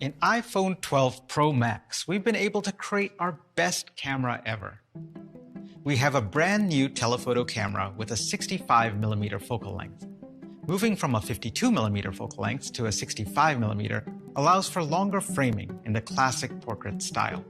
In iPhone 12 Pro Max, we've been able to create our best camera ever. We have a brand new telephoto camera with a 65mm focal length. Moving from a 52mm focal length to a 65mm allows for longer framing in the classic portrait style.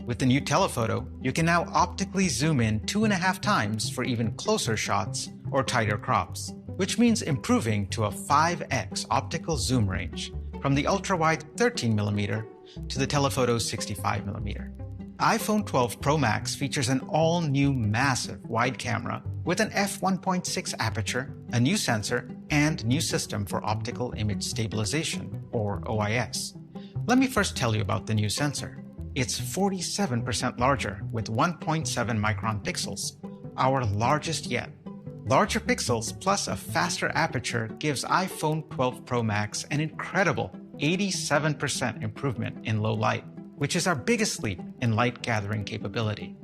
With the new telephoto, you can now optically zoom in 2.5 times for even closer shots or tighter crops, which means improving to a 5x optical zoom range from the ultra-wide 13mm to the telephoto's 65mm. iPhone 12 Pro Max features an all-new massive wide camera with an f1.6 aperture, a new sensor, and new system for optical image stabilization, or OIS. Let me first tell you about the new sensor. It's 47% larger with 1.7 micron pixels, our largest yet. Larger pixels plus a faster aperture gives iPhone 12 Pro Max an incredible 87% improvement in low light, which is our biggest leap in light gathering capability.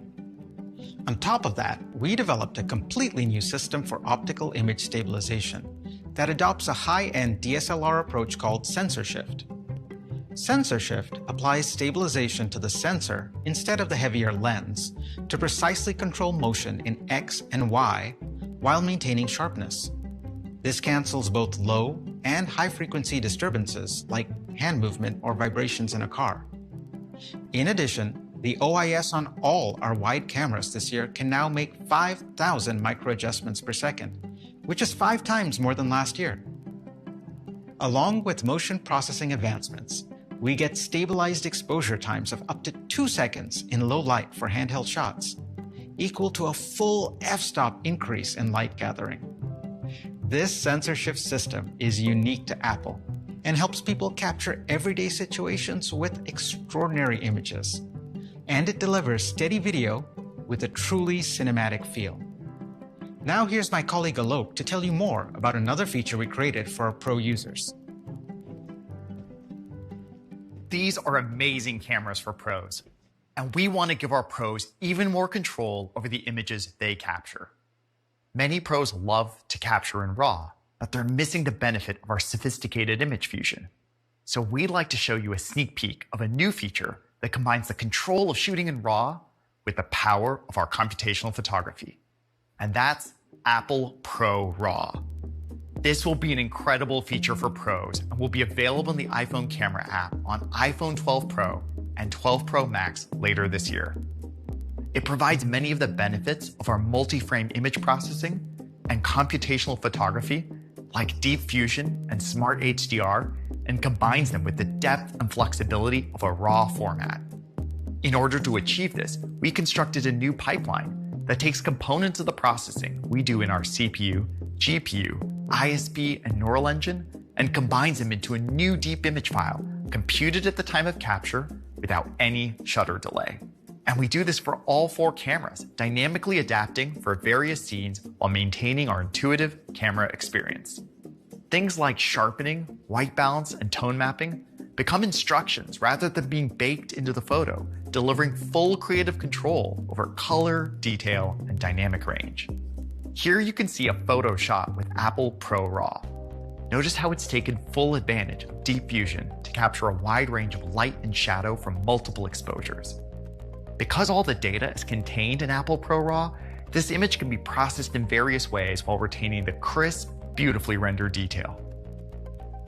On top of that, we developed a completely new system for optical image stabilization that adopts a high-end DSLR approach called sensor shift. Sensor shift applies stabilization to the sensor instead of the heavier lens to precisely control motion in X and Y while maintaining sharpness. This cancels both low and high-frequency disturbances like hand movement or vibrations in a car. In addition, the OIS on all our wide cameras this year can now make 5,000 micro-adjustments per second, which is 5 times more than last year. Along with motion processing advancements, we get stabilized exposure times of up to 2 seconds in low light for handheld shots, equal to a full f-stop increase in light gathering. This sensor shift system is unique to Apple and helps people capture everyday situations with extraordinary images. And it delivers steady video with a truly cinematic feel. Now here's my colleague Alok to tell you more about another feature we created for our Pro users. These are amazing cameras for pros, and we want to give our pros even more control over the images they capture. Many pros love to capture in RAW, but they're missing the benefit of our sophisticated image fusion. So we'd like to show you a sneak peek of a new feature that combines the control of shooting in RAW with the power of our computational photography. And that's Apple ProRAW. This will be an incredible feature for pros and will be available in the iPhone camera app on iPhone 12 Pro and 12 Pro Max later this year. It provides many of the benefits of our multi-frame image processing and computational photography, like deep fusion and smart HDR, and combines them with the depth and flexibility of a RAW format. In order to achieve this, we constructed a new pipeline that takes components of the processing we do in our CPU, GPU, ISP, and neural engine, and combines them into a new deep image file, computed at the time of capture without any shutter delay. And we do this for all 4 cameras, dynamically adapting for various scenes while maintaining our intuitive camera experience. Things like sharpening, white balance, and tone mapping become instructions rather than being baked into the photo, delivering full creative control over color, detail, and dynamic range. Here you can see a photo shot with Apple ProRAW. Notice how it's taken full advantage of deep fusion to capture a wide range of light and shadow from multiple exposures. Because all the data is contained in Apple ProRAW, this image can be processed in various ways while retaining the crisp, beautifully rendered detail.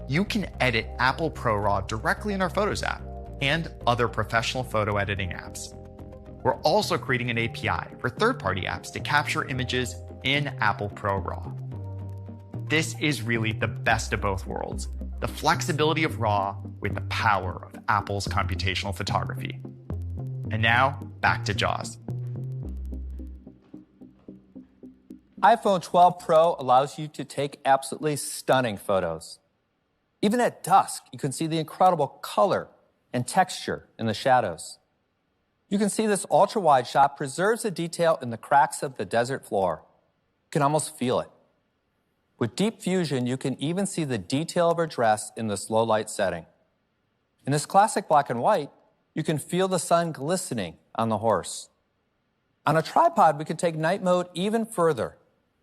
You can edit Apple ProRAW directly in our Photos app and other professional photo editing apps. We're also creating an API for third-party apps to capture images in Apple ProRAW. This is really the best of both worlds, the flexibility of RAW with the power of Apple's computational photography. And now, back to Jaws. iPhone 12 Pro allows you to take absolutely stunning photos. Even at dusk, you can see the incredible color and texture in the shadows. You can see this ultra-wide shot preserves the detail in the cracks of the desert floor. You can almost feel it. With deep fusion, you can even see the detail of her dress in this low light setting. In this classic black and white, you can feel the sun glistening on the horse. On a tripod, we can take night mode even further,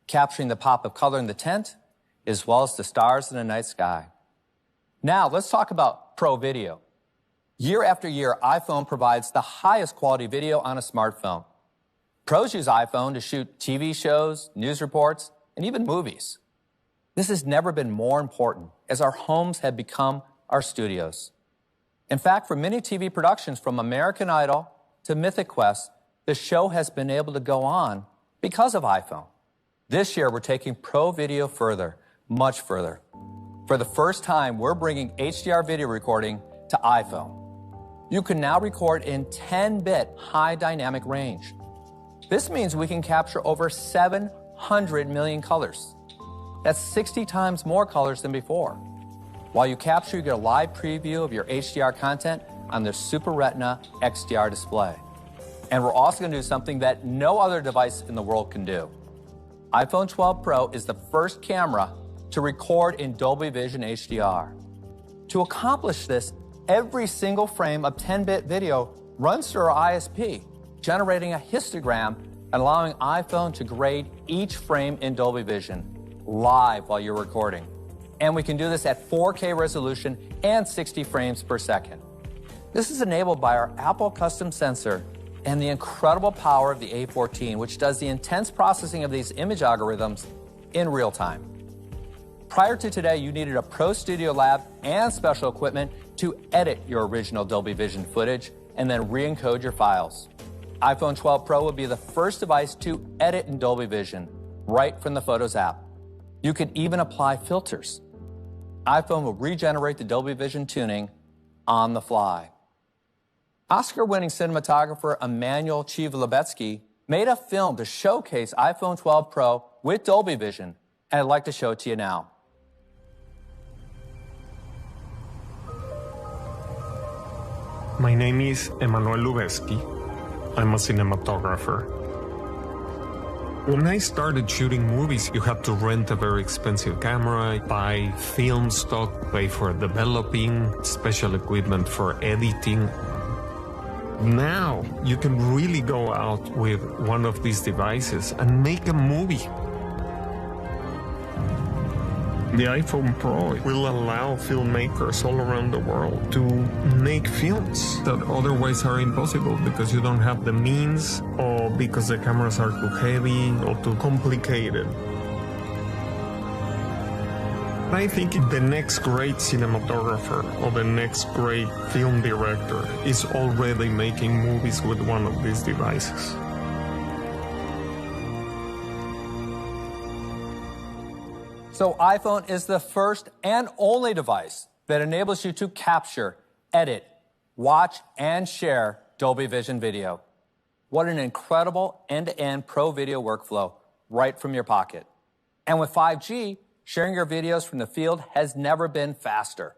capturing the pop of color in the tent, as well as the stars in the night sky. Now, let's talk about Pro Video. Year after year, iPhone provides the highest quality video on a smartphone. Pros use iPhone to shoot TV shows, news reports, and even movies. This has never been more important, as our homes have become our studios. In fact, for many TV productions, from American Idol to Mythic Quest, the show has been able to go on because of iPhone. This year, we're taking Pro Video further, much further. For the first time, we're bringing HDR video recording to iPhone. You can now record in 10-bit high dynamic range. This means we can capture over 700 million colors. That's 60 times more colors than before. While you capture, you get a live preview of your HDR content on the Super Retina XDR display. And we're also going to do something that no other device in the world can do. iPhone 12 Pro is the first camera to record in Dolby Vision HDR. To accomplish this, every single frame of 10-bit video runs through our ISP, generating a histogram and allowing iPhone to grade each frame in Dolby Vision live while you're recording. And we can do this at 4K resolution and 60 frames per second. This is enabled by our Apple custom sensor and the incredible power of the A14, which does the intense processing of these image algorithms in real time. Prior to today, you needed a Pro Studio Lab and special equipment to edit your original Dolby Vision footage and then re-encode your files. iPhone 12 Pro will be the first device to edit in Dolby Vision right from the Photos app. You can even apply filters. iPhone will regenerate the Dolby Vision tuning on the fly. Oscar-winning cinematographer Emmanuel Chivalabetsky made a film to showcase iPhone 12 Pro with Dolby Vision, and I'd like to show it to you now. My name is Emmanuel Lubezki. I'm a cinematographer. When I started shooting movies, you had to rent a very expensive camera, buy film stock, pay for developing, special equipment for editing. Now, you can really go out with one of these devices and make a movie. The iPhone Pro will allow filmmakers all around the world to make films that otherwise are impossible because you don't have the means or because the cameras are too heavy or too complicated. I think the next great cinematographer or the next great film director is already making movies with one of these devices. So iPhone is the first and only device that enables you to capture, edit, watch, and share Dolby Vision video. What an incredible end-to-end Pro Video workflow right from your pocket. And with 5G, sharing your videos from the field has never been faster.